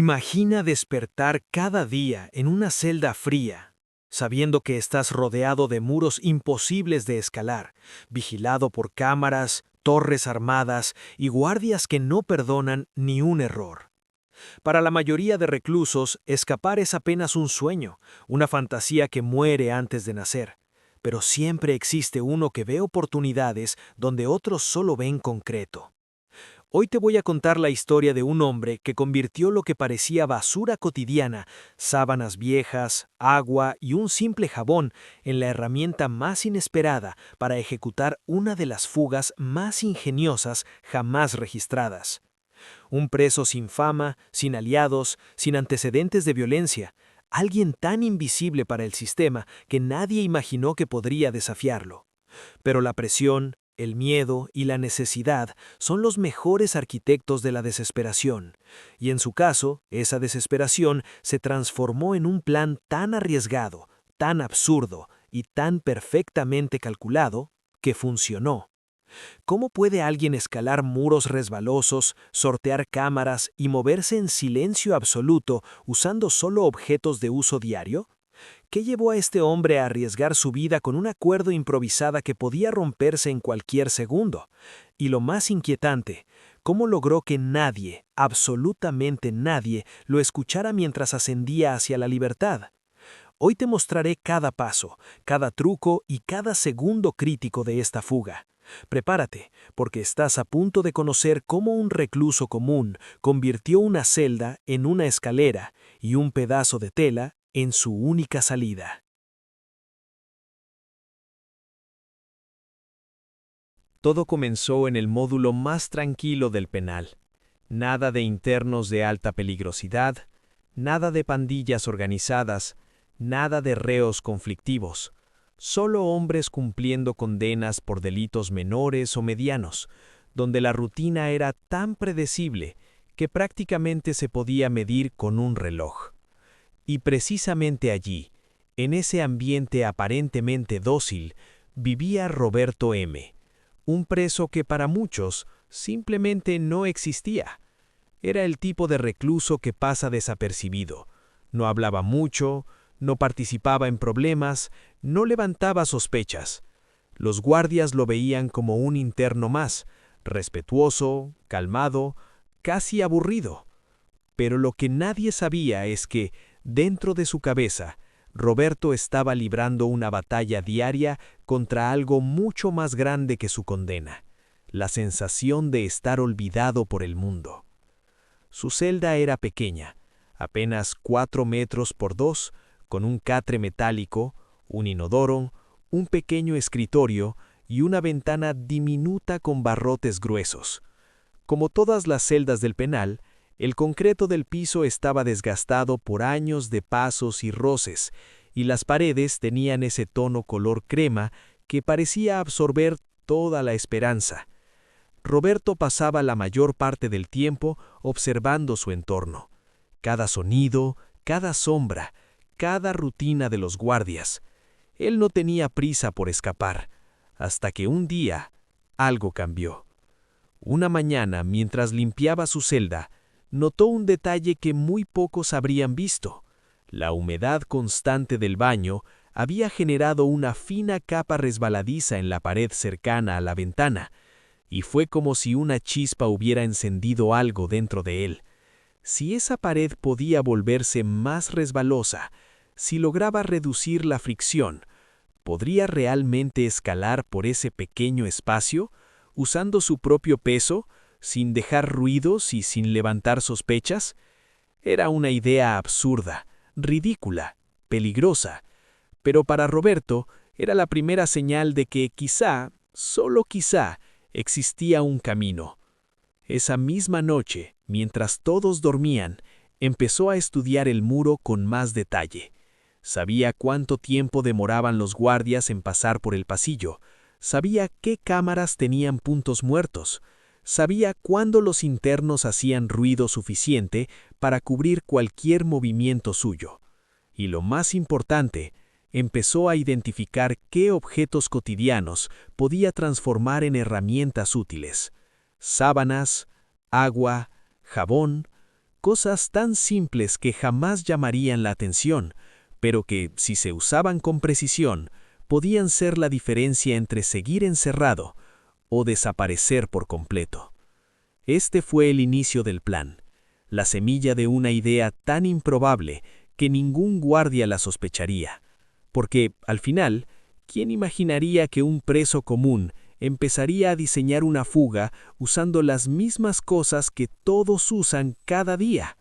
Imagina despertar cada día en una celda fría, sabiendo que estás rodeado de muros imposibles de escalar, vigilado por cámaras, torres armadas y guardias que no perdonan ni un error. Para la mayoría de reclusos, escapar es apenas un sueño, una fantasía que muere antes de nacer. Pero siempre existe uno que ve oportunidades donde otros solo ven concreto. Hoy te voy a contar la historia de un hombre que convirtió lo que parecía basura cotidiana, sábanas viejas, agua y un simple jabón, en la herramienta más inesperada para ejecutar una de las fugas más ingeniosas jamás registradas. Un preso sin fama, sin aliados, sin antecedentes de violencia, alguien tan invisible para el sistema que nadie imaginó que podría desafiarlo. Pero la presión, el miedo y la necesidad son los mejores arquitectos de la desesperación, y en su caso, esa desesperación se transformó en un plan tan arriesgado, tan absurdo y tan perfectamente calculado que funcionó. ¿Cómo puede alguien escalar muros resbalosos, sortear cámaras y moverse en silencio absoluto usando solo objetos de uso diario? ¿Qué llevó a este hombre a arriesgar su vida con una cuerda improvisada que podía romperse en cualquier segundo? Y lo más inquietante, ¿cómo logró que nadie, absolutamente nadie, lo escuchara mientras ascendía hacia la libertad? Hoy te mostraré cada paso, cada truco y cada segundo crítico de esta fuga. Prepárate, porque estás a punto de conocer cómo un recluso común convirtió una celda en una escalera y un pedazo de tela en su única salida. Todo comenzó en el módulo más tranquilo del penal. Nada de internos de alta peligrosidad, nada de pandillas organizadas, nada de reos conflictivos. Solo hombres cumpliendo condenas por delitos menores o medianos, donde la rutina era tan predecible que prácticamente se podía medir con un reloj. Y precisamente allí, en ese ambiente aparentemente dócil, vivía Roberto M., un preso que para muchos simplemente no existía. Era el tipo de recluso que pasa desapercibido. No hablaba mucho, no participaba en problemas, no levantaba sospechas. Los guardias lo veían como un interno más, respetuoso, calmado, casi aburrido. Pero lo que nadie sabía es que, dentro de su cabeza, Roberto estaba librando una batalla diaria contra algo mucho más grande que su condena, la sensación de estar olvidado por el mundo. Su celda era pequeña, apenas 4 metros por 2, con un catre metálico, un inodoro, un pequeño escritorio y una ventana diminuta con barrotes gruesos. Como todas las celdas del penal, el concreto del piso estaba desgastado por años de pasos y roces, y las paredes tenían ese tono color crema que parecía absorber toda la esperanza. Roberto pasaba la mayor parte del tiempo observando su entorno. Cada sonido, cada sombra, cada rutina de los guardias. Él no tenía prisa por escapar, hasta que un día algo cambió. Una mañana, mientras limpiaba su celda, notó un detalle que muy pocos habrían visto. La humedad constante del baño había generado una fina capa resbaladiza en la pared cercana a la ventana, y fue como si una chispa hubiera encendido algo dentro de él. Si esa pared podía volverse más resbalosa, si lograba reducir la fricción, ¿podría realmente escalar por ese pequeño espacio, usando su propio peso, sin dejar ruidos y sin levantar sospechas? Era una idea absurda, ridícula, peligrosa, pero para Roberto era la primera señal de que quizá, solo quizá, existía un camino. Esa misma noche, mientras todos dormían, empezó a estudiar el muro con más detalle. Sabía cuánto tiempo demoraban los guardias en pasar por el pasillo, sabía qué cámaras tenían puntos muertos, sabía cuándo los internos hacían ruido suficiente para cubrir cualquier movimiento suyo. Y lo más importante, empezó a identificar qué objetos cotidianos podía transformar en herramientas útiles. Sábanas, agua, jabón, cosas tan simples que jamás llamarían la atención, pero que, si se usaban con precisión, podían ser la diferencia entre seguir encerrado o desaparecer por completo. Este fue el inicio del plan, la semilla de una idea tan improbable que ningún guardia la sospecharía, porque, al final, ¿quién imaginaría que un preso común empezaría a diseñar una fuga usando las mismas cosas que todos usan cada día?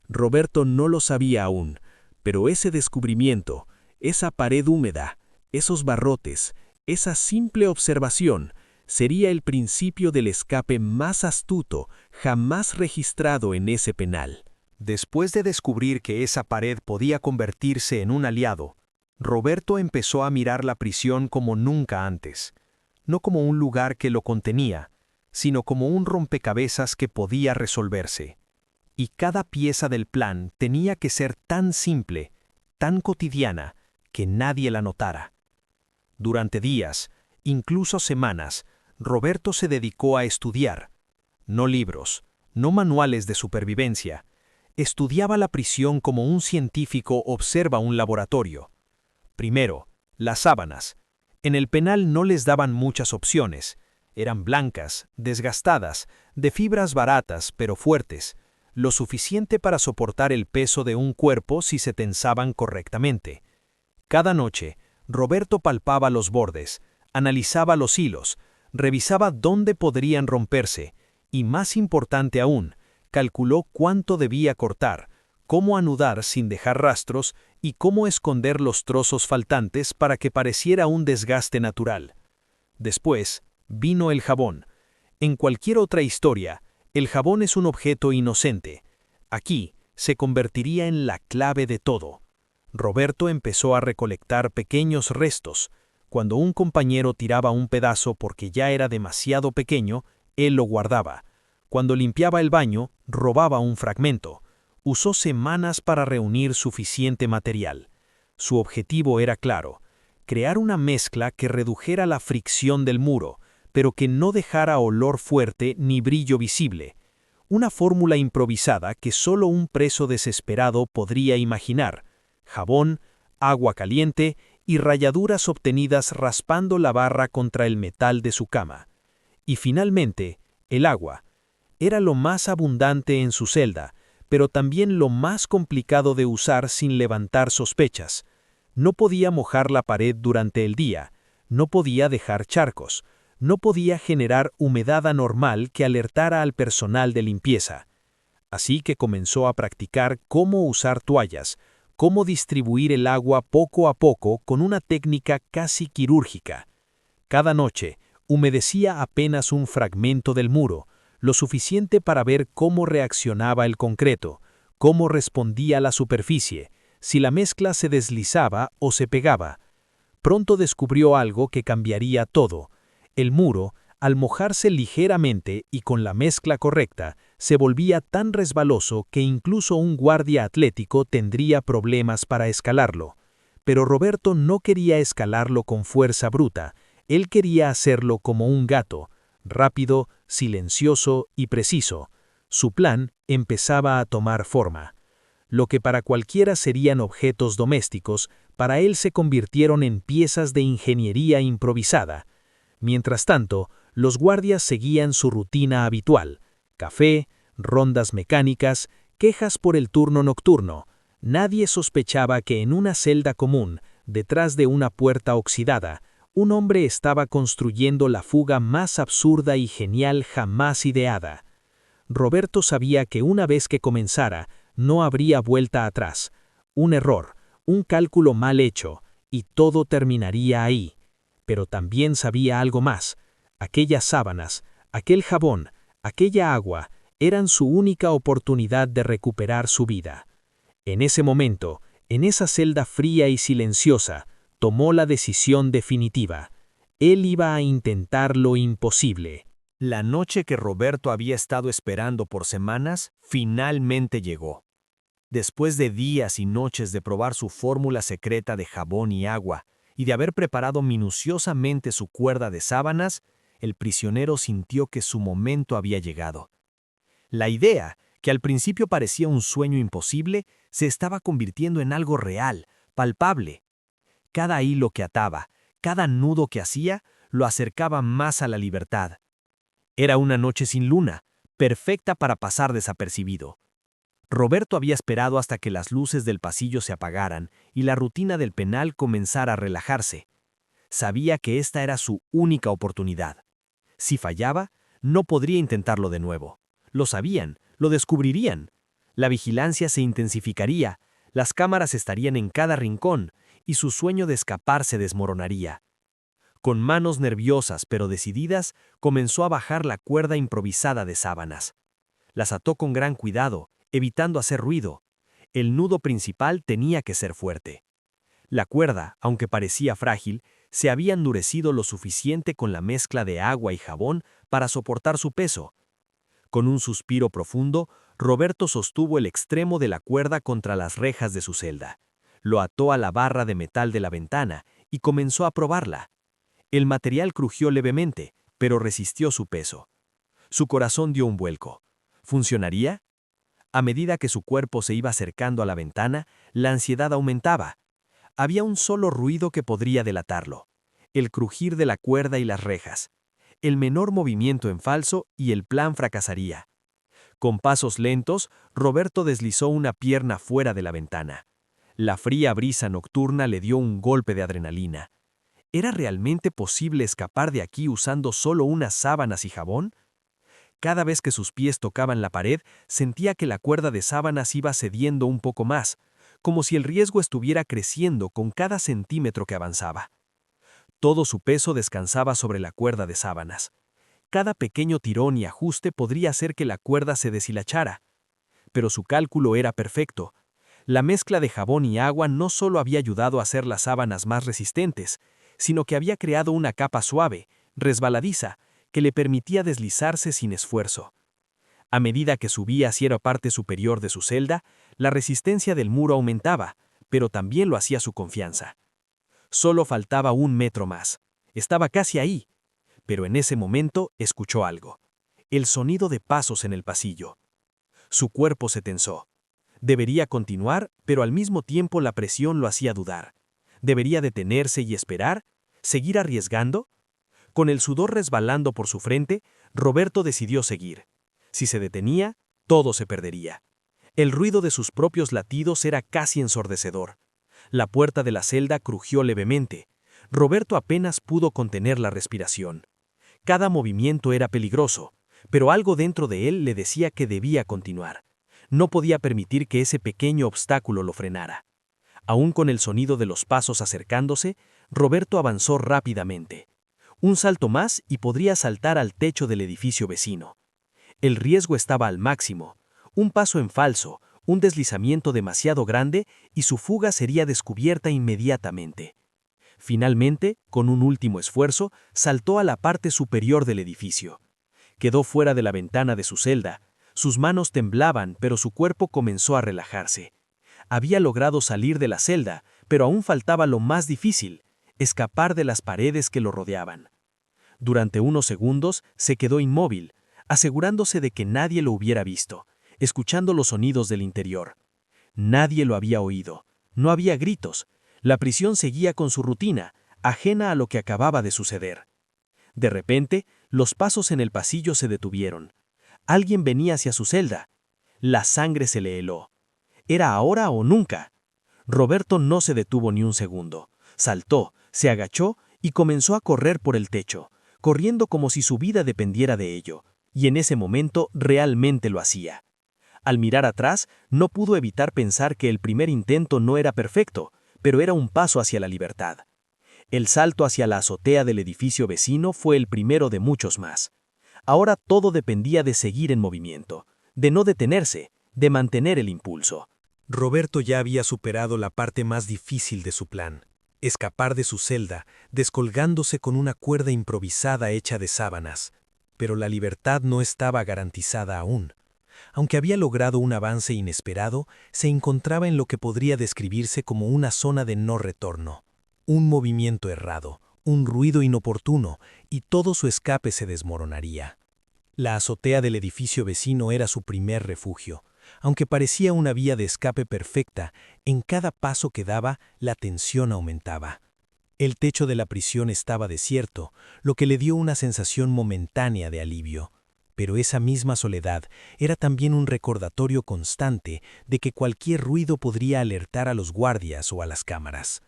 Roberto no lo sabía aún, pero ese descubrimiento, esa pared húmeda, esos barrotes, esa simple observación, sería el principio del escape más astuto jamás registrado en ese penal. Después de descubrir que esa pared podía convertirse en un aliado, Roberto empezó a mirar la prisión como nunca antes, no como un lugar que lo contenía, sino como un rompecabezas que podía resolverse. Y cada pieza del plan tenía que ser tan simple, tan cotidiana, que nadie la notara. Durante días, incluso semanas, Roberto se dedicó a estudiar. No libros, no manuales de supervivencia. Estudiaba la prisión como un científico observa un laboratorio. Primero, las sábanas. En el penal no les daban muchas opciones. Eran blancas, desgastadas, de fibras baratas pero fuertes, lo suficiente para soportar el peso de un cuerpo si se tensaban correctamente. Cada noche, Roberto palpaba los bordes, analizaba los hilos, revisaba dónde podrían romperse y, más importante aún, calculó cuánto debía cortar, cómo anudar sin dejar rastros y cómo esconder los trozos faltantes para que pareciera un desgaste natural. Después, vino el jabón. En cualquier otra historia, el jabón es un objeto inocente. Aquí, se convertiría en la clave de todo. Roberto empezó a recolectar pequeños restos. Cuando un compañero tiraba un pedazo porque ya era demasiado pequeño, él lo guardaba. Cuando limpiaba el baño, robaba un fragmento. Usó semanas para reunir suficiente material. Su objetivo era claro: crear una mezcla que redujera la fricción del muro, pero que no dejara olor fuerte ni brillo visible. Una fórmula improvisada que solo un preso desesperado podría imaginar: jabón, agua caliente y rayaduras obtenidas raspando la barra contra el metal de su cama. Y finalmente, el agua. Era lo más abundante en su celda, pero también lo más complicado de usar sin levantar sospechas. No podía mojar la pared durante el día, no podía dejar charcos, no podía generar humedad anormal que alertara al personal de limpieza. Así que comenzó a practicar cómo usar toallas, cómo distribuir el agua poco a poco con una técnica casi quirúrgica. Cada noche, humedecía apenas un fragmento del muro, lo suficiente para ver cómo reaccionaba el concreto, cómo respondía la superficie, si la mezcla se deslizaba o se pegaba. Pronto descubrió algo que cambiaría todo. El muro, al mojarse ligeramente y con la mezcla correcta, se volvía tan resbaloso que incluso un guardia atlético tendría problemas para escalarlo. Pero Roberto no quería escalarlo con fuerza bruta, él quería hacerlo como un gato, rápido, silencioso y preciso. Su plan empezaba a tomar forma. Lo que para cualquiera serían objetos domésticos, para él se convirtieron en piezas de ingeniería improvisada. Mientras tanto, los guardias seguían su rutina habitual: café, rondas mecánicas, quejas por el turno nocturno. Nadie sospechaba que en una celda común, detrás de una puerta oxidada, un hombre estaba construyendo la fuga más absurda y genial jamás ideada. Roberto sabía que una vez que comenzara, no habría vuelta atrás. Un error, un cálculo mal hecho, y todo terminaría ahí. Pero también sabía algo más: aquellas sábanas, aquel jabón, aquella agua, eran su única oportunidad de recuperar su vida. En ese momento, en esa celda fría y silenciosa, tomó la decisión definitiva. Él iba a intentar lo imposible. La noche que Roberto había estado esperando por semanas, finalmente llegó. Después de días y noches de probar su fórmula secreta de jabón y agua, y de haber preparado minuciosamente su cuerda de sábanas, el prisionero sintió que su momento había llegado. La idea, que al principio parecía un sueño imposible, se estaba convirtiendo en algo real, palpable. Cada hilo que ataba, cada nudo que hacía, lo acercaba más a la libertad. Era una noche sin luna, perfecta para pasar desapercibido. Roberto había esperado hasta que las luces del pasillo se apagaran y la rutina del penal comenzara a relajarse. Sabía que esta era su única oportunidad. Si fallaba, no podría intentarlo de nuevo. Lo sabían, lo descubrirían. La vigilancia se intensificaría, las cámaras estarían en cada rincón, y su sueño de escapar se desmoronaría. Con manos nerviosas pero decididas, comenzó a bajar la cuerda improvisada de sábanas. Las ató con gran cuidado, evitando hacer ruido. El nudo principal tenía que ser fuerte. La cuerda, aunque parecía frágil, se había endurecido lo suficiente con la mezcla de agua y jabón para soportar su peso. Con un suspiro profundo, Roberto sostuvo el extremo de la cuerda contra las rejas de su celda. Lo ató a la barra de metal de la ventana y comenzó a probarla. El material crujió levemente, pero resistió su peso. Su corazón dio un vuelco. ¿Funcionaría? A medida que su cuerpo se iba acercando a la ventana, la ansiedad aumentaba. Había un solo ruido que podría delatarlo: el crujir de la cuerda y las rejas. El menor movimiento en falso y el plan fracasaría. Con pasos lentos, Roberto deslizó una pierna fuera de la ventana. La fría brisa nocturna le dio un golpe de adrenalina. ¿Era realmente posible escapar de aquí usando solo unas sábanas y jabón? Cada vez que sus pies tocaban la pared, sentía que la cuerda de sábanas iba cediendo un poco más, como si el riesgo estuviera creciendo con cada centímetro que avanzaba. Todo su peso descansaba sobre la cuerda de sábanas. Cada pequeño tirón y ajuste podría hacer que la cuerda se deshilachara. Pero su cálculo era perfecto. La mezcla de jabón y agua no solo había ayudado a hacer las sábanas más resistentes, sino que había creado una capa suave, resbaladiza, que le permitía deslizarse sin esfuerzo. A medida que subía hacia la parte superior de su celda, la resistencia del muro aumentaba, pero también lo hacía su confianza. Solo faltaba 1 metro más. Estaba casi ahí. Pero en ese momento escuchó algo: el sonido de pasos en el pasillo. Su cuerpo se tensó. Debería continuar, pero al mismo tiempo la presión lo hacía dudar. ¿Debería detenerse y esperar? ¿Seguir arriesgando? Con el sudor resbalando por su frente, Roberto decidió seguir. Si se detenía, todo se perdería. El ruido de sus propios latidos era casi ensordecedor. La puerta de la celda crujió levemente. Roberto apenas pudo contener la respiración. Cada movimiento era peligroso, pero algo dentro de él le decía que debía continuar. No podía permitir que ese pequeño obstáculo lo frenara. Aún con el sonido de los pasos acercándose, Roberto avanzó rápidamente. Un salto más y podría saltar al techo del edificio vecino. El riesgo estaba al máximo. Un paso en falso, un deslizamiento demasiado grande y su fuga sería descubierta inmediatamente. Finalmente, con un último esfuerzo, saltó a la parte superior del edificio. Quedó fuera de la ventana de su celda. Sus manos temblaban, pero su cuerpo comenzó a relajarse. Había logrado salir de la celda, pero aún faltaba lo más difícil: escapar de las paredes que lo rodeaban. Durante unos segundos se quedó inmóvil, asegurándose de que nadie lo hubiera visto, escuchando los sonidos del interior. Nadie lo había oído. No había gritos. La prisión seguía con su rutina, ajena a lo que acababa de suceder. De repente, los pasos en el pasillo se detuvieron. Alguien venía hacia su celda. La sangre se le heló. ¿Era ahora o nunca? Roberto no se detuvo ni un segundo. Saltó, se agachó y comenzó a correr por el techo, corriendo como si su vida dependiera de ello, y en ese momento realmente lo hacía. Al mirar atrás, no pudo evitar pensar que el primer intento no era perfecto, pero era un paso hacia la libertad. El salto hacia la azotea del edificio vecino fue el primero de muchos más. Ahora todo dependía de seguir en movimiento, de no detenerse, de mantener el impulso. Roberto ya había superado la parte más difícil de su plan: escapar de su celda, descolgándose con una cuerda improvisada hecha de sábanas. Pero la libertad no estaba garantizada aún. Aunque había logrado un avance inesperado, se encontraba en lo que podría describirse como una zona de no retorno. Un movimiento errado, un ruido inoportuno, y todo su escape se desmoronaría. La azotea del edificio vecino era su primer refugio. Aunque parecía una vía de escape perfecta, en cada paso que daba, la tensión aumentaba. El techo de la prisión estaba desierto, lo que le dio una sensación momentánea de alivio. Pero esa misma soledad era también un recordatorio constante de que cualquier ruido podría alertar a los guardias o a las cámaras.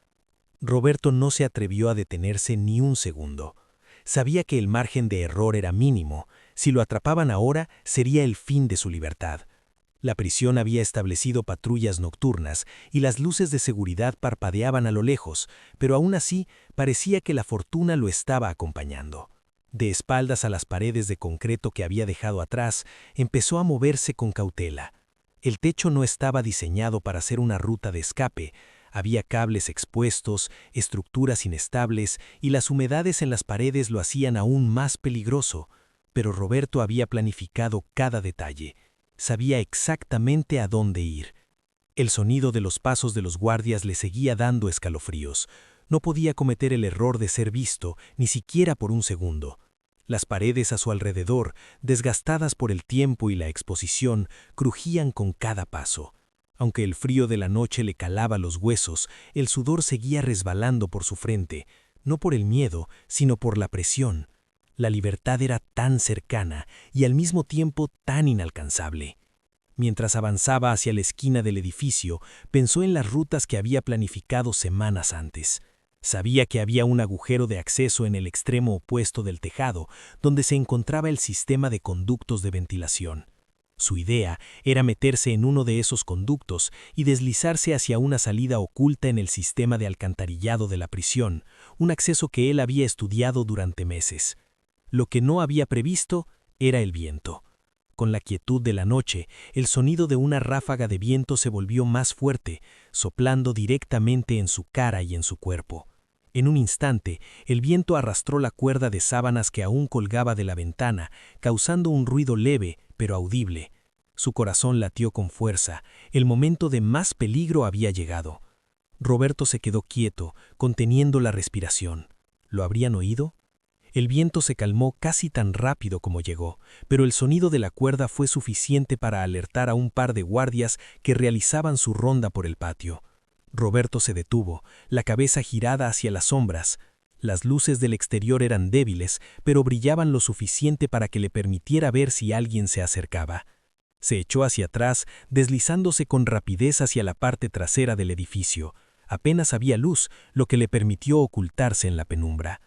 Roberto no se atrevió a detenerse ni un segundo. Sabía que el margen de error era mínimo. Si lo atrapaban ahora, sería el fin de su libertad. La prisión había establecido patrullas nocturnas y las luces de seguridad parpadeaban a lo lejos, pero aún así parecía que la fortuna lo estaba acompañando. De espaldas a las paredes de concreto que había dejado atrás, empezó a moverse con cautela. El techo no estaba diseñado para ser una ruta de escape. Había cables expuestos, estructuras inestables y las humedades en las paredes lo hacían aún más peligroso. Pero Roberto había planificado cada detalle. Sabía exactamente a dónde ir. El sonido de los pasos de los guardias le seguía dando escalofríos. No podía cometer el error de ser visto, ni siquiera por un segundo. Las paredes a su alrededor, desgastadas por el tiempo y la exposición, crujían con cada paso. Aunque el frío de la noche le calaba los huesos, el sudor seguía resbalando por su frente, no por el miedo, sino por la presión. La libertad era tan cercana y al mismo tiempo tan inalcanzable. Mientras avanzaba hacia la esquina del edificio, pensó en las rutas que había planificado semanas antes. Sabía que había un agujero de acceso en el extremo opuesto del tejado, donde se encontraba el sistema de conductos de ventilación. Su idea era meterse en uno de esos conductos y deslizarse hacia una salida oculta en el sistema de alcantarillado de la prisión, un acceso que él había estudiado durante meses. Lo que no había previsto era el viento. Con la quietud de la noche, el sonido de una ráfaga de viento se volvió más fuerte, soplando directamente en su cara y en su cuerpo. En un instante, el viento arrastró la cuerda de sábanas que aún colgaba de la ventana, causando un ruido leve, pero audible. Su corazón latió con fuerza. El momento de más peligro había llegado. Roberto se quedó quieto, conteniendo la respiración. ¿Lo habrían oído? El viento se calmó casi tan rápido como llegó, pero el sonido de la cuerda fue suficiente para alertar a un par de guardias que realizaban su ronda por el patio. Roberto se detuvo, la cabeza girada hacia las sombras. Las luces del exterior eran débiles, pero brillaban lo suficiente para que le permitiera ver si alguien se acercaba. Se echó hacia atrás, deslizándose con rapidez hacia la parte trasera del edificio. Apenas había luz, lo que le permitió ocultarse en la penumbra.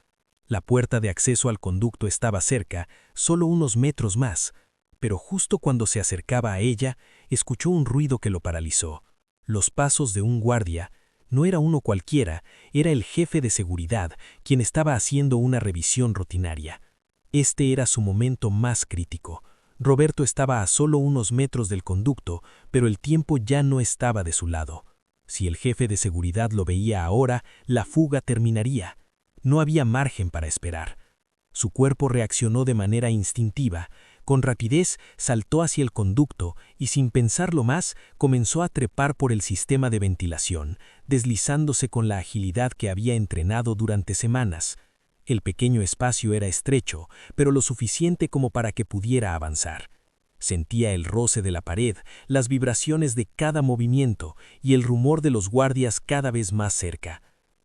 La puerta de acceso al conducto estaba cerca, solo unos metros más, pero justo cuando se acercaba a ella, escuchó un ruido que lo paralizó. Los pasos de un guardia. No era uno cualquiera, era el jefe de seguridad, quien estaba haciendo una revisión rutinaria. Este era su momento más crítico. Roberto estaba a solo unos metros del conducto, pero el tiempo ya no estaba de su lado. Si el jefe de seguridad lo veía ahora, la fuga terminaría. No había margen para esperar. Su cuerpo reaccionó de manera instintiva. Con rapidez saltó hacia el conducto y sin pensarlo más comenzó a trepar por el sistema de ventilación, deslizándose con la agilidad que había entrenado durante semanas. El pequeño espacio era estrecho, pero lo suficiente como para que pudiera avanzar. Sentía el roce de la pared, las vibraciones de cada movimiento y el rumor de los guardias cada vez más cerca.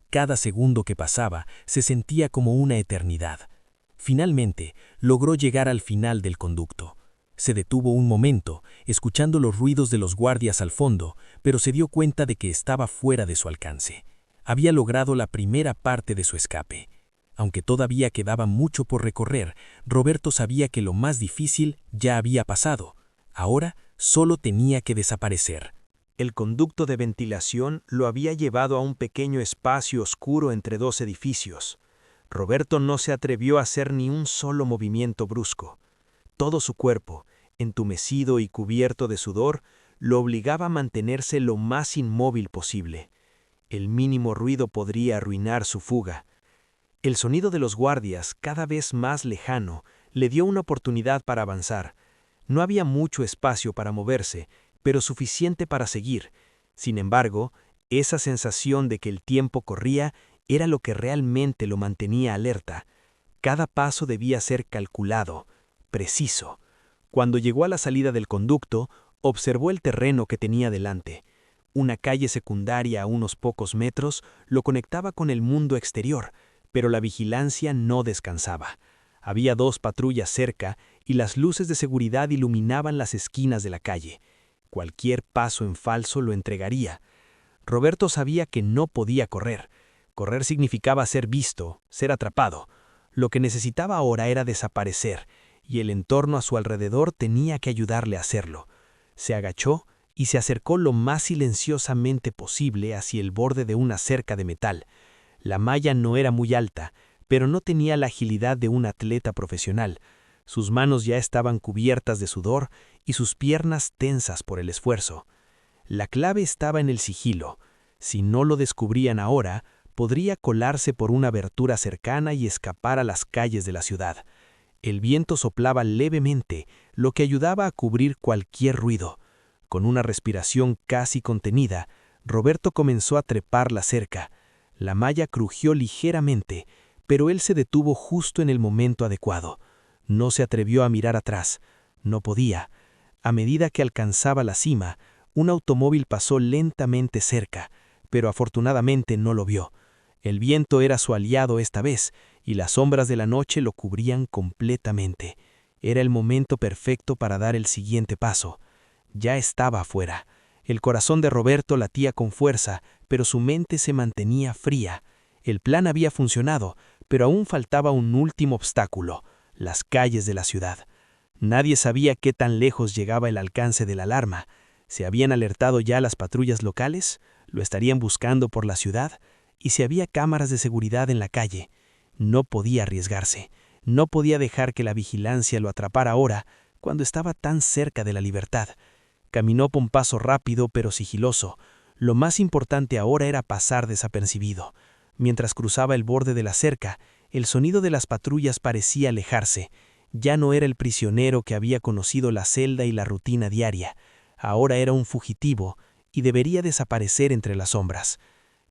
Cada segundo que pasaba se sentía como una eternidad. Finalmente, logró llegar al final del conducto. Se detuvo un momento, escuchando los ruidos de los guardias al fondo, pero se dio cuenta de que estaba fuera de su alcance. Había logrado la primera parte de su escape. Aunque todavía quedaba mucho por recorrer, Roberto sabía que lo más difícil ya había pasado. Ahora solo tenía que desaparecer. El conducto de ventilación lo había llevado a un pequeño espacio oscuro entre dos edificios. Roberto no se atrevió a hacer ni un solo movimiento brusco. Todo su cuerpo, entumecido y cubierto de sudor, lo obligaba a mantenerse lo más inmóvil posible. El mínimo ruido podría arruinar su fuga. El sonido de los guardias, cada vez más lejano, le dio una oportunidad para avanzar. No había mucho espacio para moverse, pero suficiente para seguir. Sin embargo, esa sensación de que el tiempo corría era lo que realmente lo mantenía alerta. Cada paso debía ser calculado. preciso. Cuando llegó a la salida del conducto, observó el terreno que tenía delante. Una calle secundaria a unos pocos metros lo conectaba con el mundo exterior, pero la vigilancia no descansaba. Había 2 patrullas cerca y las luces de seguridad iluminaban las esquinas de la calle. Cualquier paso en falso lo entregaría. Roberto sabía que no podía correr. Correr significaba ser visto, ser atrapado. Lo que necesitaba ahora era desaparecer, y el entorno a su alrededor tenía que ayudarle a hacerlo. Se agachó y se acercó lo más silenciosamente posible hacia el borde de una cerca de metal. La malla no era muy alta, pero no tenía la agilidad de un atleta profesional. Sus manos ya estaban cubiertas de sudor y sus piernas tensas por el esfuerzo. La clave estaba en el sigilo. Si no lo descubrían ahora, podría colarse por una abertura cercana y escapar a las calles de la ciudad. El viento soplaba levemente, lo que ayudaba a cubrir cualquier ruido. Con una respiración casi contenida, Roberto comenzó a trepar la cerca. La malla crujió ligeramente, pero él se detuvo justo en el momento adecuado. No se atrevió a mirar atrás. No podía. A medida que alcanzaba la cima, un automóvil pasó lentamente cerca, pero afortunadamente no lo vio. El viento era su aliado esta vez, y las sombras de la noche lo cubrían completamente. Era el momento perfecto para dar el siguiente paso. Ya estaba afuera. El corazón de Roberto latía con fuerza, pero su mente se mantenía fría. El plan había funcionado, pero aún faltaba un último obstáculo: las calles de la ciudad. Nadie sabía qué tan lejos llegaba el alcance de la alarma. ¿Se habían alertado ya las patrullas locales? ¿Lo estarían buscando por la ciudad? ¿Y si había cámaras de seguridad en la calle? No podía arriesgarse. No podía dejar que la vigilancia lo atrapara ahora, cuando estaba tan cerca de la libertad. Caminó con paso rápido pero sigiloso. Lo más importante ahora era pasar desapercibido. Mientras cruzaba el borde de la cerca, el sonido de las patrullas parecía alejarse. Ya no era el prisionero que había conocido la celda y la rutina diaria. Ahora era un fugitivo, y debería desaparecer entre las sombras.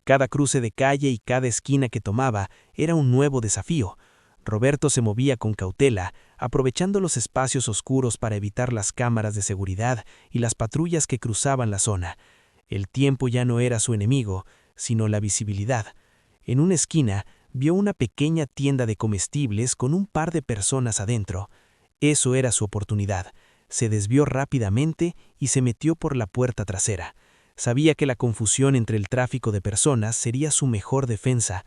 Cada cruce de calle y cada esquina que tomaba era un nuevo desafío. Roberto se movía con cautela, aprovechando los espacios oscuros para evitar las cámaras de seguridad y las patrullas que cruzaban la zona. El tiempo ya no era su enemigo, sino la visibilidad. En una esquina vio una pequeña tienda de comestibles con un par de personas adentro. Eso era su oportunidad. Se desvió rápidamente y se metió por la puerta trasera. Sabía que la confusión entre el tráfico de personas sería su mejor defensa.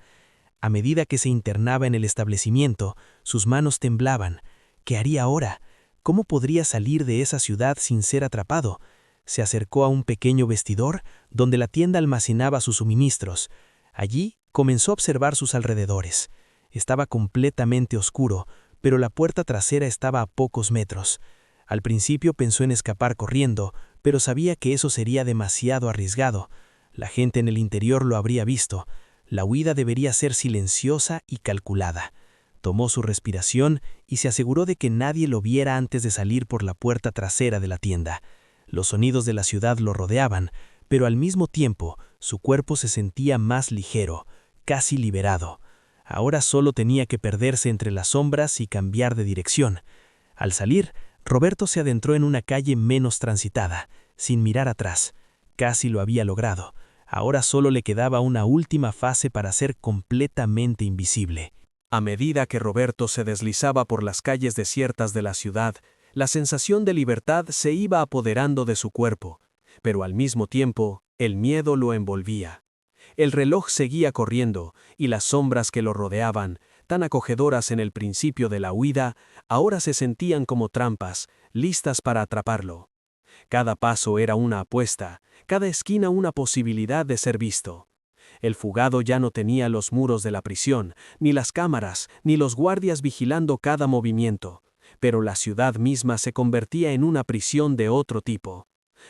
A medida que se internaba en el establecimiento, sus manos temblaban. ¿Qué haría ahora? ¿Cómo podría salir de esa ciudad sin ser atrapado? Se acercó a un pequeño vestidor donde la tienda almacenaba sus suministros. Allí comenzó a observar sus alrededores. Estaba completamente oscuro, pero la puerta trasera estaba a pocos metros. Al principio pensó en escapar corriendo, pero sabía que eso sería demasiado arriesgado. La gente en el interior lo habría visto. La huida debería ser silenciosa y calculada. Tomó su respiración y se aseguró de que nadie lo viera antes de salir por la puerta trasera de la tienda. Los sonidos de la ciudad lo rodeaban, pero al mismo tiempo su cuerpo se sentía más ligero, casi liberado. Ahora solo tenía que perderse entre las sombras y cambiar de dirección. Al salir, Roberto se adentró en una calle menos transitada, sin mirar atrás. Casi lo había logrado. Ahora solo le quedaba una última fase para ser completamente invisible. A medida que Roberto se deslizaba por las calles desiertas de la ciudad, la sensación de libertad se iba apoderando de su cuerpo, pero al mismo tiempo, el miedo lo envolvía. El reloj seguía corriendo, y las sombras que lo rodeaban, tan acogedoras en el principio de la huida, ahora se sentían como trampas, listas para atraparlo. Cada paso era una apuesta, cada esquina una posibilidad de ser visto. El fugado ya no tenía los muros de la prisión, ni las cámaras, ni los guardias vigilando cada movimiento, pero la ciudad misma se convertía en una prisión de otro tipo.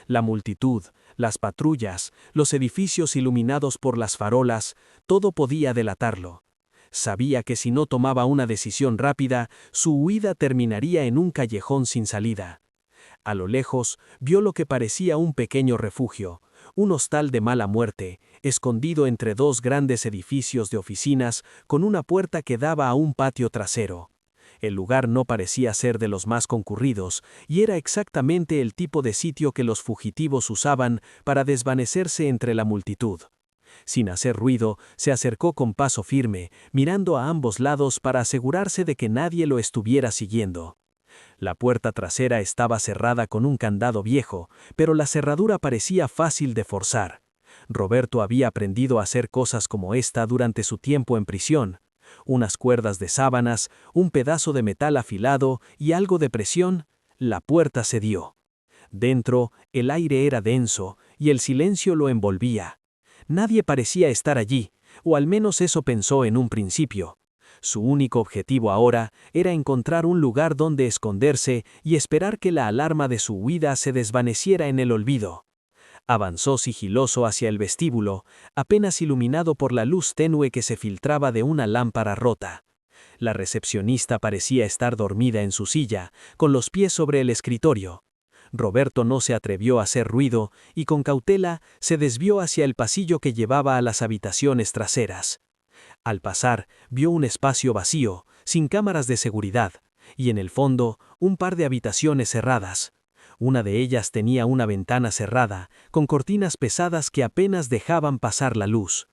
La multitud, las patrullas, los edificios iluminados por las farolas, todo podía delatarlo. Sabía que si no tomaba una decisión rápida, su huida terminaría en un callejón sin salida. A lo lejos, vio lo que parecía un pequeño refugio, un hostal de mala muerte, escondido entre 2 grandes edificios de oficinas con una puerta que daba a un patio trasero. El lugar no parecía ser de los más concurridos, y era exactamente el tipo de sitio que los fugitivos usaban para desvanecerse entre la multitud. Sin hacer ruido, se acercó con paso firme, mirando a ambos lados para asegurarse de que nadie lo estuviera siguiendo. La puerta trasera estaba cerrada con un candado viejo, pero la cerradura parecía fácil de forzar. Roberto había aprendido a hacer cosas como esta durante su tiempo en prisión. Unas cuerdas de sábanas, un pedazo de metal afilado y algo de presión, la puerta cedió. Dentro, el aire era denso y el silencio lo envolvía. Nadie parecía estar allí, o al menos eso pensó en un principio. Su único objetivo ahora era encontrar un lugar donde esconderse y esperar que la alarma de su huida se desvaneciera en el olvido. Avanzó sigiloso hacia el vestíbulo, apenas iluminado por la luz tenue que se filtraba de una lámpara rota. La recepcionista parecía estar dormida en su silla, con los pies sobre el escritorio. Roberto no se atrevió a hacer ruido y con cautela se desvió hacia el pasillo que llevaba a las habitaciones traseras. Al pasar, vio un espacio vacío, sin cámaras de seguridad, y en el fondo, un par de habitaciones cerradas. Una de ellas tenía una ventana cerrada, con cortinas pesadas que apenas dejaban pasar la luz.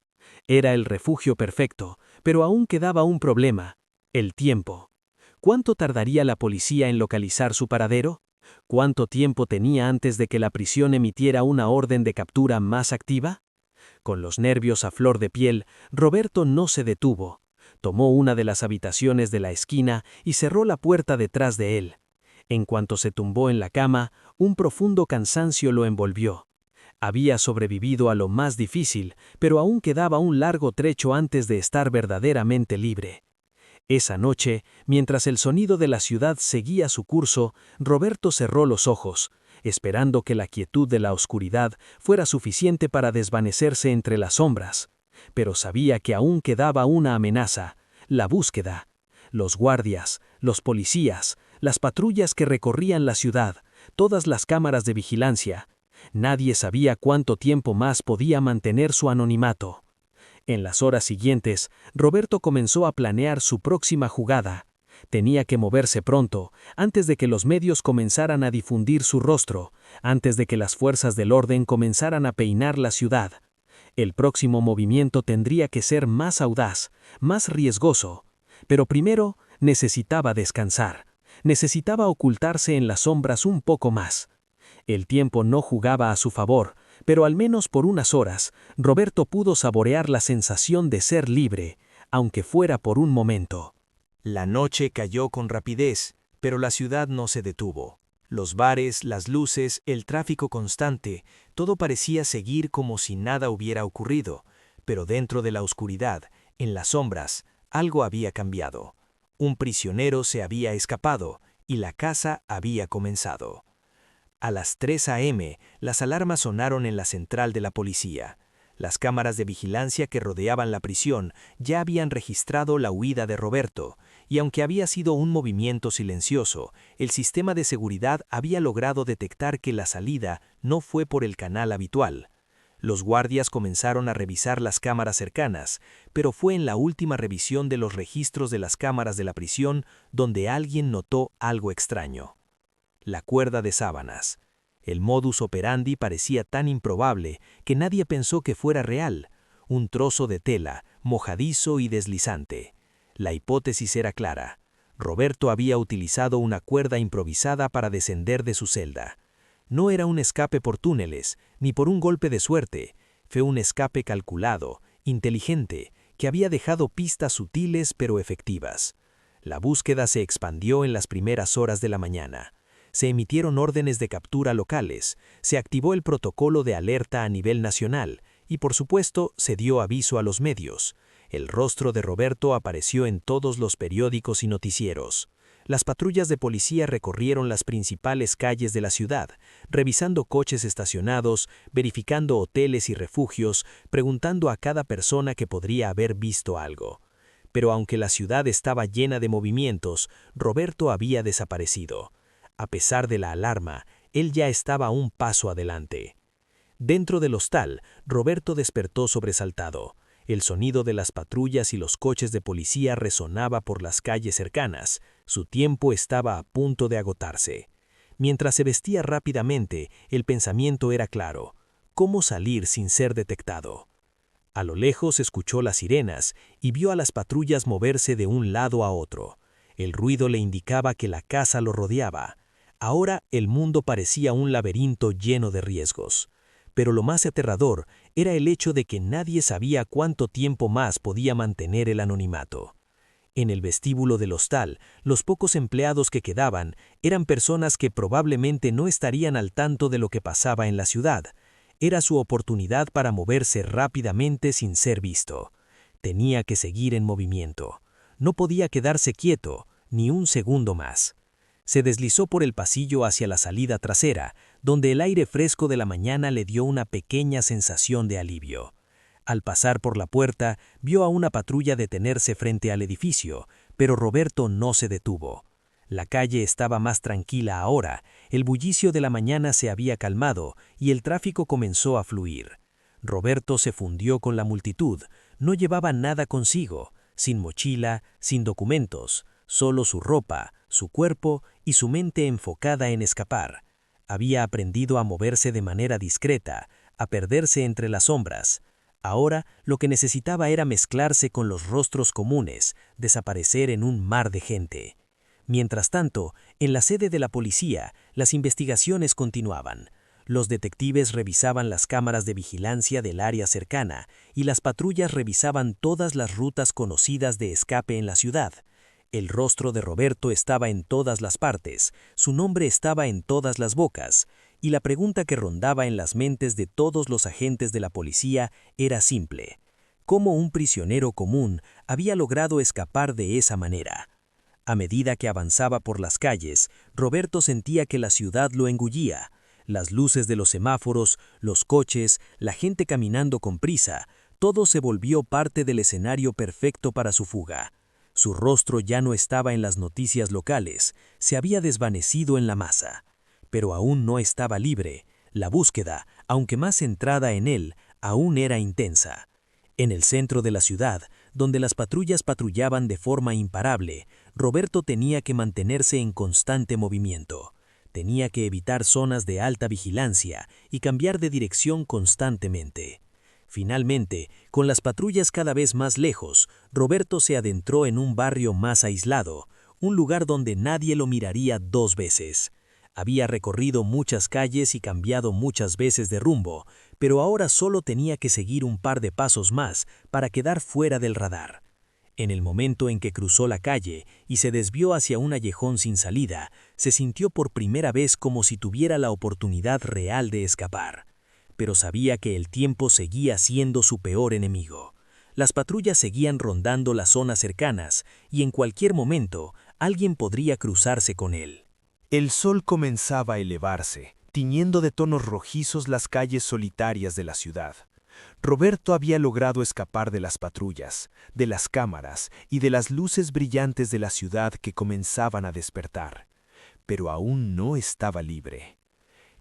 Era el refugio perfecto, pero aún quedaba un problema: el tiempo. ¿Cuánto tardaría la policía en localizar su paradero? ¿Cuánto tiempo tenía antes de que la prisión emitiera una orden de captura más activa? Con los nervios a flor de piel, Roberto no se detuvo. Tomó una de las habitaciones de la esquina y cerró la puerta detrás de él. En cuanto se tumbó en la cama, un profundo cansancio lo envolvió. Había sobrevivido a lo más difícil, pero aún quedaba un largo trecho antes de estar verdaderamente libre. Esa noche, mientras el sonido de la ciudad seguía su curso, Roberto cerró los ojos, esperando que la quietud de la oscuridad fuera suficiente para desvanecerse entre las sombras. Pero sabía que aún quedaba una amenaza: la búsqueda. Los guardias, los policías, las patrullas que recorrían la ciudad, todas las cámaras de vigilancia. Nadie sabía cuánto tiempo más podía mantener su anonimato. En las horas siguientes, Roberto comenzó a planear su próxima jugada. Tenía que moverse pronto, antes de que los medios comenzaran a difundir su rostro, antes de que las fuerzas del orden comenzaran a peinar la ciudad. El próximo movimiento tendría que ser más audaz, más riesgoso. Pero primero necesitaba descansar. Necesitaba ocultarse en las sombras un poco más. El tiempo no jugaba a su favor, pero al menos por unas horas, Roberto pudo saborear la sensación de ser libre, aunque fuera por un momento. La noche cayó con rapidez, pero la ciudad no se detuvo. Los bares, las luces, el tráfico constante, todo parecía seguir como si nada hubiera ocurrido, pero dentro de la oscuridad, en las sombras, algo había cambiado. Un prisionero se había escapado y la caza había comenzado. A las 3 a.m., las alarmas sonaron en la central de la policía. Las cámaras de vigilancia que rodeaban la prisión ya habían registrado la huida de Roberto, y aunque había sido un movimiento silencioso, el sistema de seguridad había logrado detectar que la salida no fue por el canal habitual. Los guardias comenzaron a revisar las cámaras cercanas, pero fue en la última revisión de los registros de las cámaras de la prisión donde alguien notó algo extraño. La cuerda de sábanas. El modus operandi parecía tan improbable que nadie pensó que fuera real. Un trozo de tela, mojadizo y deslizante. La hipótesis era clara. Roberto había utilizado una cuerda improvisada para descender de su celda. No era un escape por túneles, ni por un golpe de suerte. Fue un escape calculado, inteligente, que había dejado pistas sutiles pero efectivas. La búsqueda se expandió en las primeras horas de la mañana. Se emitieron órdenes de captura locales, se activó el protocolo de alerta a nivel nacional y, por supuesto, se dio aviso a los medios. El rostro de Roberto apareció en todos los periódicos y noticieros. Las patrullas de policía recorrieron las principales calles de la ciudad, revisando coches estacionados, verificando hoteles y refugios, preguntando a cada persona que podría haber visto algo. Pero aunque la ciudad estaba llena de movimientos, Roberto había desaparecido. A pesar de la alarma, él ya estaba un paso adelante. Dentro del hostal, Roberto despertó sobresaltado. El sonido de las patrullas y los coches de policía resonaba por las calles cercanas, Su tiempo estaba a punto de agotarse. Mientras se vestía rápidamente, el pensamiento era claro: ¿cómo salir sin ser detectado? A lo lejos escuchó las sirenas y vio a las patrullas moverse de un lado a otro. El ruido le indicaba que la casa lo rodeaba. Ahora el mundo parecía un laberinto lleno de riesgos. Pero lo más aterrador era el hecho de que nadie sabía cuánto tiempo más podía mantener el anonimato. En el vestíbulo del hostal, los pocos empleados que quedaban eran personas que probablemente no estarían al tanto de lo que pasaba en la ciudad. Era su oportunidad para moverse rápidamente sin ser visto. Tenía que seguir en movimiento. No podía quedarse quieto, ni un segundo más. Se deslizó por el pasillo hacia la salida trasera, donde el aire fresco de la mañana le dio una pequeña sensación de alivio. Al pasar por la puerta, vio a una patrulla detenerse frente al edificio, pero Roberto no se detuvo. La calle estaba más tranquila ahora, el bullicio de la mañana se había calmado y el tráfico comenzó a fluir. Roberto se fundió con la multitud, no llevaba nada consigo, sin mochila, sin documentos, solo su ropa, su cuerpo y su mente enfocada en escapar. Había aprendido a moverse de manera discreta, a perderse entre las sombras. Ahora lo que necesitaba era mezclarse con los rostros comunes, desaparecer en un mar de gente. Mientras tanto, en la sede de la policía, las investigaciones continuaban. Los detectives revisaban las cámaras de vigilancia del área cercana y las patrullas revisaban todas las rutas conocidas de escape en la ciudad. El rostro de Roberto estaba en todas las partes, su nombre estaba en todas las bocas, y la pregunta que rondaba en las mentes de todos los agentes de la policía era simple: ¿cómo un prisionero común había logrado escapar de esa manera? A medida que avanzaba por las calles, Roberto sentía que la ciudad lo engullía. Las luces de los semáforos, los coches, la gente caminando con prisa, todo se volvió parte del escenario perfecto para su fuga. Su rostro ya no estaba en las noticias locales, se había desvanecido en la masa. Pero aún no estaba libre. La búsqueda, aunque más centrada en él, aún era intensa. En el centro de la ciudad, donde las patrullas patrullaban de forma imparable, Roberto tenía que mantenerse en constante movimiento. Tenía que evitar zonas de alta vigilancia y cambiar de dirección constantemente. Finalmente, con las patrullas cada vez más lejos, Roberto se adentró en un barrio más aislado, un lugar donde nadie lo miraría dos veces. Había recorrido muchas calles y cambiado muchas veces de rumbo, pero ahora solo tenía que seguir un par de pasos más para quedar fuera del radar. En el momento en que cruzó la calle y se desvió hacia un callejón sin salida, se sintió por primera vez como si tuviera la oportunidad real de escapar. Pero sabía que el tiempo seguía siendo su peor enemigo. Las patrullas seguían rondando las zonas cercanas y en cualquier momento alguien podría cruzarse con él. El sol comenzaba a elevarse, tiñendo de tonos rojizos las calles solitarias de la ciudad. Roberto había logrado escapar de las patrullas, de las cámaras y de las luces brillantes de la ciudad que comenzaban a despertar. Pero aún no estaba libre.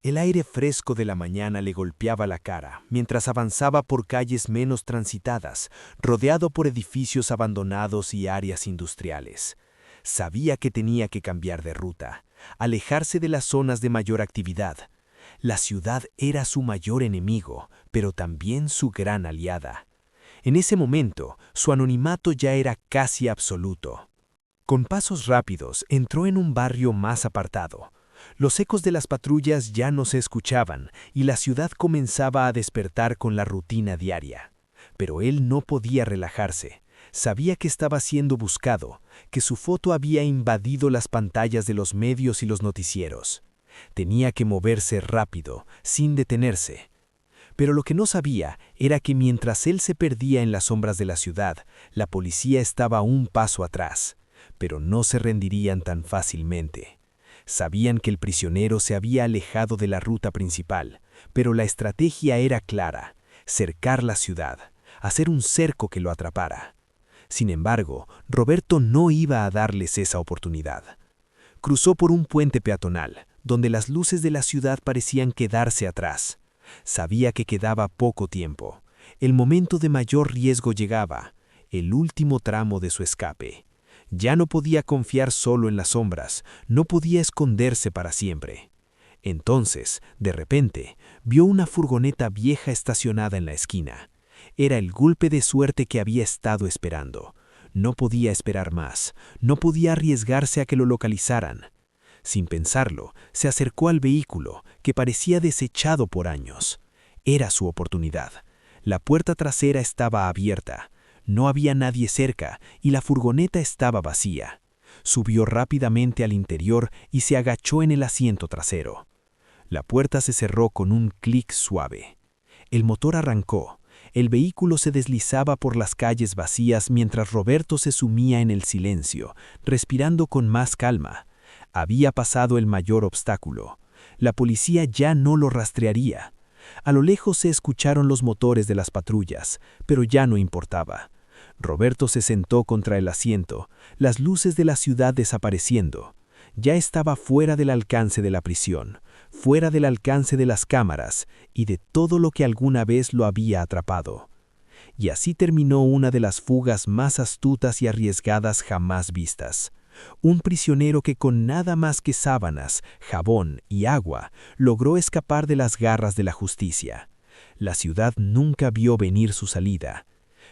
El aire fresco de la mañana le golpeaba la cara mientras avanzaba por calles menos transitadas, rodeado por edificios abandonados y áreas industriales. Sabía que tenía que cambiar de ruta, alejarse de las zonas de mayor actividad. La ciudad era su mayor enemigo, pero también su gran aliada. En ese momento, su anonimato ya era casi absoluto. Con pasos rápidos, entró en un barrio más apartado. Los ecos de las patrullas ya no se escuchaban y la ciudad comenzaba a despertar con la rutina diaria. Pero él no podía relajarse. Sabía que estaba siendo buscado, que su foto había invadido las pantallas de los medios y los noticieros. Tenía que moverse rápido, sin detenerse. Pero lo que no sabía era que mientras él se perdía en las sombras de la ciudad, la policía estaba un paso atrás. Pero no se rendirían tan fácilmente. Sabían que el prisionero se había alejado de la ruta principal, pero la estrategia era clara: cercar la ciudad, hacer un cerco que lo atrapara. Sin embargo, Roberto no iba a darles esa oportunidad. Cruzó por un puente peatonal, donde las luces de la ciudad parecían quedarse atrás. Sabía que quedaba poco tiempo. El momento de mayor riesgo llegaba, el último tramo de su escape. Ya no podía confiar solo en las sombras, no podía esconderse para siempre. Entonces, de repente, vio una furgoneta vieja estacionada en la esquina. Era el golpe de suerte que había estado esperando. No podía esperar más, no podía arriesgarse a que lo localizaran. Sin pensarlo, se acercó al vehículo, que parecía desechado por años. Era su oportunidad. La puerta trasera estaba abierta. No había nadie cerca y la furgoneta estaba vacía. Subió rápidamente al interior y se agachó en el asiento trasero. La puerta se cerró con un clic suave. El motor arrancó. El vehículo se deslizaba por las calles vacías mientras Roberto se sumía en el silencio, respirando con más calma. Había pasado el mayor obstáculo. La policía ya no lo rastrearía. A lo lejos se escucharon los motores de las patrullas, pero ya no importaba. Roberto se sentó contra el asiento, las luces de la ciudad desapareciendo. Ya estaba fuera del alcance de la prisión, fuera del alcance de las cámaras y de todo lo que alguna vez lo había atrapado. Y así terminó una de las fugas más astutas y arriesgadas jamás vistas. Un prisionero que con nada más que sábanas, jabón y agua logró escapar de las garras de la justicia. La ciudad nunca vio venir su salida.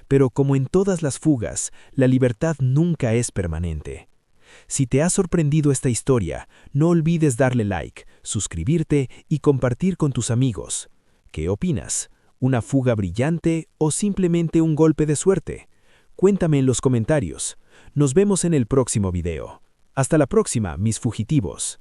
Pero como en todas las fugas, la libertad nunca es permanente. Si te ha sorprendido esta historia, no olvides darle like, suscribirte y compartir con tus amigos. ¿Qué opinas? ¿Una fuga brillante o simplemente un golpe de suerte? Cuéntame en los comentarios. Nos vemos en el próximo video. Hasta la próxima, mis fugitivos.